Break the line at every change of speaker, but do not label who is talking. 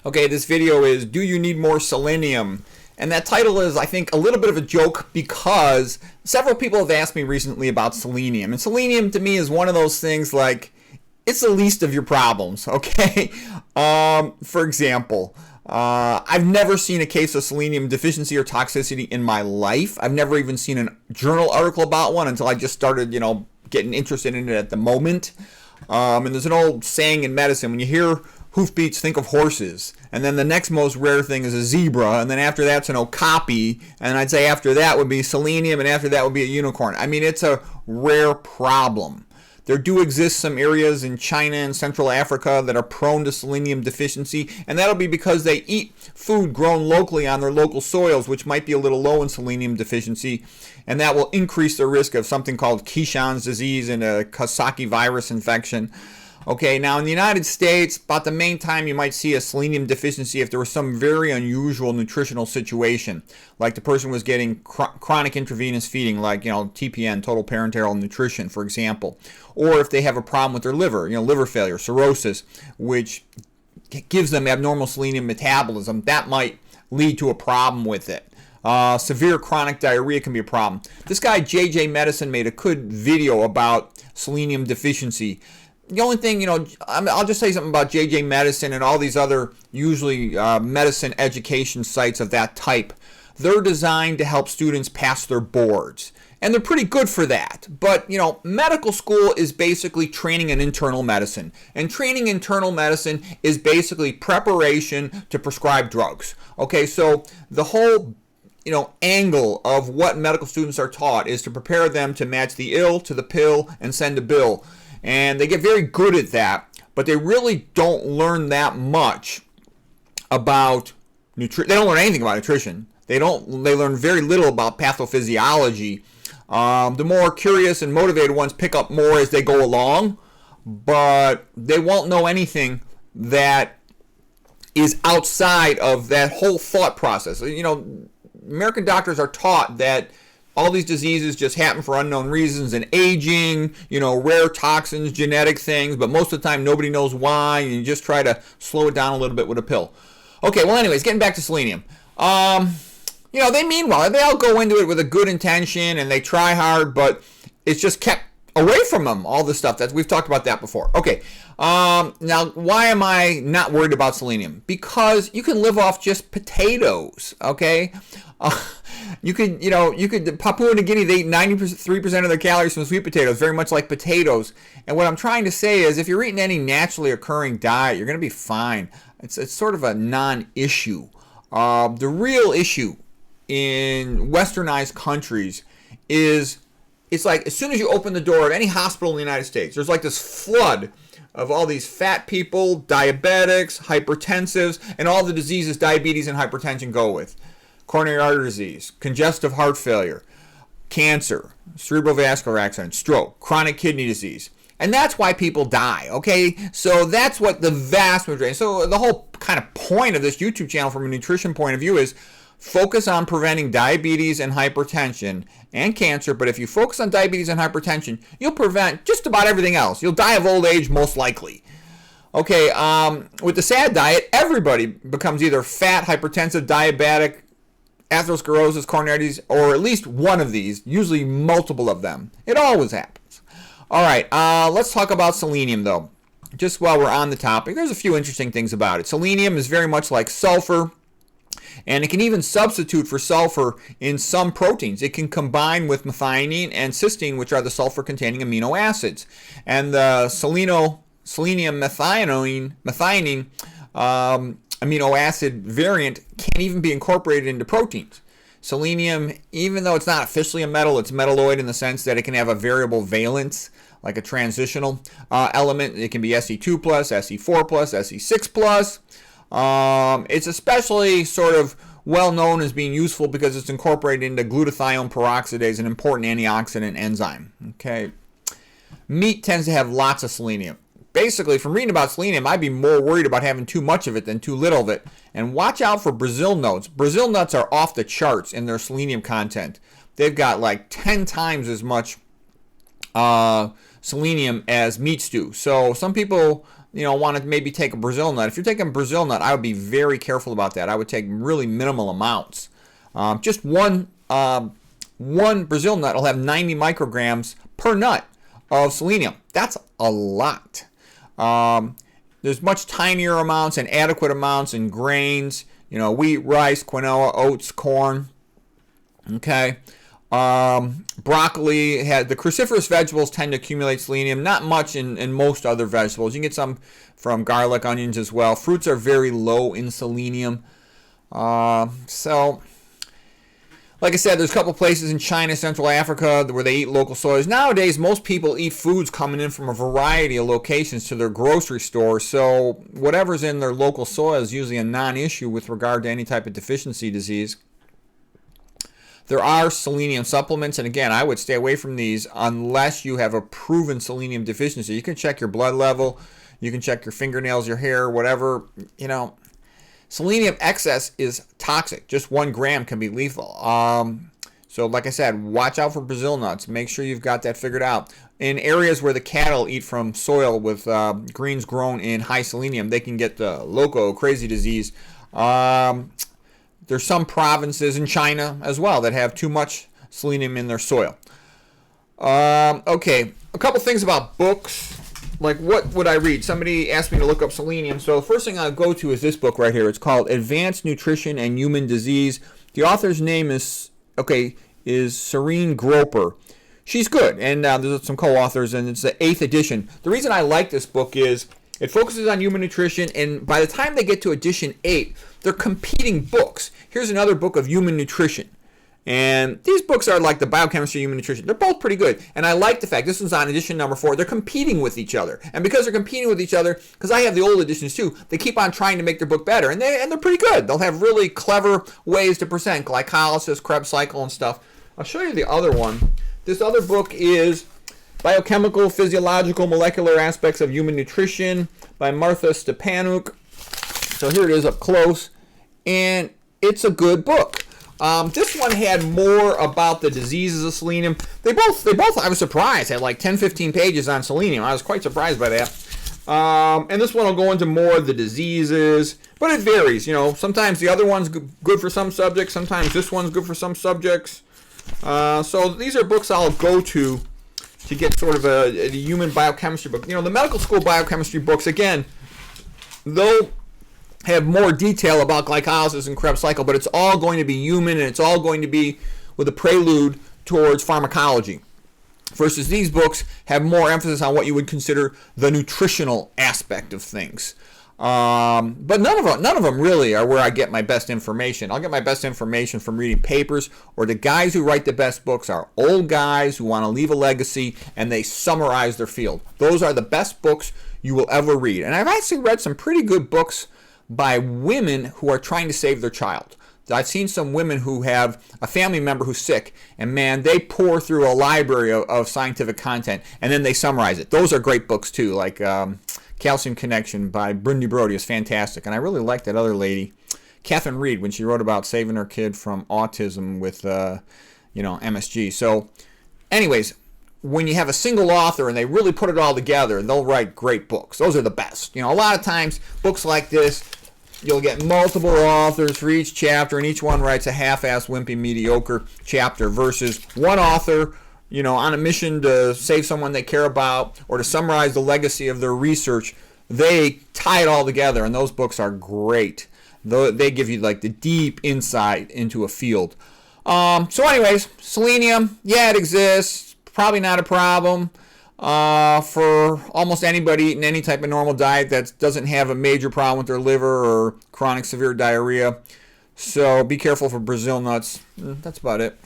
Okay, this video is Do You Need More Selenium? And that title is, I think, a little bit of a joke because several people have asked me recently about selenium. And selenium to me is one of those things like, it's the least of your problems, okay? For example, I've never seen a case of selenium deficiency or toxicity in my life. I've never even seen a journal article about one until I just started, getting interested in it at the moment. And there's an old saying in medicine, when you hear hoofbeats, think of horses. And then the next most rare thing is a zebra. And then after that's an okapi. And I'd say after that would be selenium. And after that would be a unicorn. I mean, it's a rare problem. There do exist some areas in China and Central Africa that are prone to selenium deficiency. And that'll be because they eat food grown locally on their local soils, which might be a little low in selenium deficiency. And that will increase the risk of something called Keyson's disease and a Coxsackie virus infection. Okay, now in the United States, about the main time you might see a selenium deficiency if there was some very unusual nutritional situation, like the person was getting chronic intravenous feeding, like, TPN, total parenteral nutrition, for example, or if they have a problem with their liver, liver failure, cirrhosis, which gives them abnormal selenium metabolism. That might lead to a problem with it. Severe chronic diarrhea can be a problem. This guy, JJ Medicine, made a good video about selenium deficiency. The only thing, I'll just say something about JJ Medicine and all these other usually medicine education sites of that type. They're designed to help students pass their boards. And they're pretty good for that. But, medical school is basically training in internal medicine. And training internal medicine is basically preparation to prescribe drugs. Okay, so the whole angle of what medical students are taught is to prepare them to match the ill to the pill and send a bill. And they get very good at that, but they really don't learn that much about nutrition. They don't learn anything about nutrition. They learn very little about pathophysiology. The more curious and motivated ones pick up more as they go along, but they won't know anything that is outside of that whole thought process. American doctors are taught that all these diseases just happen for unknown reasons, and aging, rare toxins, genetic things, but most of the time nobody knows why, and you just try to slow it down a little bit with a pill. Okay, well anyways, getting back to selenium. They mean well. They all go into it with a good intention, and they try hard, but it's just kept away from them, all this stuff. We've talked about that before. Okay, now why am I not worried about selenium? Because you can live off just potatoes, okay? You could Papua New Guinea, they eat 93% of their calories from sweet potatoes, very much like potatoes. And what I'm trying to say is if you're eating any naturally occurring diet, you're going to be fine. It's sort of a non-issue. The real issue in westernized countries is it's like as soon as you open the door of any hospital in the United States, there's like this flood of all these fat people, diabetics, hypertensives, and all the diseases diabetes and hypertension go with. Coronary artery disease, congestive heart failure, cancer, cerebrovascular accident, stroke, chronic kidney disease. And that's why people die, okay? So that's what the vast majority. So the whole kind of point of this YouTube channel from a nutrition point of view is focus on preventing diabetes and hypertension and cancer. But if you focus on diabetes and hypertension, you'll prevent just about everything else. You'll die of old age most likely. Okay, with the SAD diet, everybody becomes either fat, hypertensive, diabetic, atherosclerosis, coronary disease, or at least one of these, usually multiple of them. It always happens. All right, let's talk about selenium, though. Just while we're on the topic, there's a few interesting things about it. Selenium is very much like sulfur, and it can even substitute for sulfur in some proteins. It can combine with methionine and cysteine, which are the sulfur-containing amino acids. And the selenium methionine amino acid variant can't even be incorporated into proteins. Selenium, even though it's not officially a metal, it's metalloid in the sense that it can have a variable valence, like a transitional element. It can be Se2+, Se4+, Se6+. It's especially sort of well known as being useful because it's incorporated into glutathione peroxidase, an important antioxidant enzyme. Okay, meat tends to have lots of selenium. Basically, from reading about selenium, I'd be more worried about having too much of it than too little of it. And watch out for Brazil nuts. Brazil nuts are off the charts in their selenium content. They've got like 10 times as much selenium as meats do. So some people want to maybe take a Brazil nut. If you're taking a Brazil nut, I would be very careful about that. I would take really minimal amounts. Just one Brazil nut will have 90 micrograms per nut of selenium. That's a lot. There's much tinier amounts and adequate amounts in grains, wheat, rice, quinoa, oats, corn. Okay. Broccoli, the cruciferous vegetables tend to accumulate selenium, not much in most other vegetables. You can get some from garlic, onions as well. Fruits are very low in selenium. So, like I said, there's a couple places in China, Central Africa, where they eat local soys. Nowadays, most people eat foods coming in from a variety of locations to their grocery store. So whatever's in their local soil is usually a non-issue with regard to any type of deficiency disease. There are selenium supplements, and again, I would stay away from these unless you have a proven selenium deficiency. You can check your blood level, you can check your fingernails, your hair, whatever. Selenium excess is toxic. Just 1 gram can be lethal. So like I said, watch out for Brazil nuts. Make sure you've got that figured out. In areas where the cattle eat from soil with greens grown in high selenium, they can get the loco, crazy disease. There's some provinces in China as well that have too much selenium in their soil. Okay, a couple things about books. Like, what would I read? Somebody asked me to look up selenium. So the first thing I'll go to is this book right here. It's called Advanced Nutrition and Human Disease. The author's name is Serene Groper. She's good, and there's some co-authors, and it's the 8th edition. The reason I like this book is it focuses on human nutrition, and by the time they get to edition 8, they're competing books. Here's another book of human nutrition. And these books are like the biochemistry of human nutrition. They're both pretty good. And I like the fact, this one's on edition number 4, they're competing with each other. And because they're competing with each other, because I have the old editions too, they keep on trying to make their book better. And they're pretty good. They'll have really clever ways to present glycolysis, Krebs cycle, and stuff. I'll show you the other one. This other book is Biochemical, Physiological, Molecular Aspects of Human Nutrition by Martha Stepanuk. So here it is up close. And it's a good book. This one had more about the diseases of selenium. They both, I was surprised, had like 10, 15 pages on selenium. I was quite surprised by that. And this one will go into more of the diseases, but it varies. Sometimes the other one's good for some subjects. Sometimes this one's good for some subjects. So these are books I'll go to get sort of a human biochemistry book. The medical school biochemistry books, again, they'll have more detail about glycolysis and Krebs cycle, but it's all going to be human, and it's all going to be with a prelude towards pharmacology. Versus these books have more emphasis on what you would consider the nutritional aspect of things. But none of them really are where I get my best information. I'll get my best information from reading papers, or the guys who write the best books are old guys who want to leave a legacy, and they summarize their field. Those are the best books you will ever read. And I've actually read some pretty good books by women who are trying to save their child. I've seen some women who have a family member who's sick, and man, they pour through a library of scientific content, and then they summarize it. Those are great books too, like Calcium Connection by Brindy Brody is fantastic. And I really like that other lady, Catherine Reed, when she wrote about saving her kid from autism with MSG. So anyways, when you have a single author and they really put it all together, they'll write great books. Those are the best. A lot of times books like this, you'll get multiple authors for each chapter, and each one writes a half-assed, wimpy, mediocre chapter, versus one author, on a mission to save someone they care about or to summarize the legacy of their research. They tie it all together, and those books are great. They give you like the deep insight into a field. So anyways, selenium, yeah, it exists. Probably not a problem for almost anybody eating any type of normal diet that doesn't have a major problem with their liver or chronic severe diarrhea. So be careful for Brazil nuts. That's about it.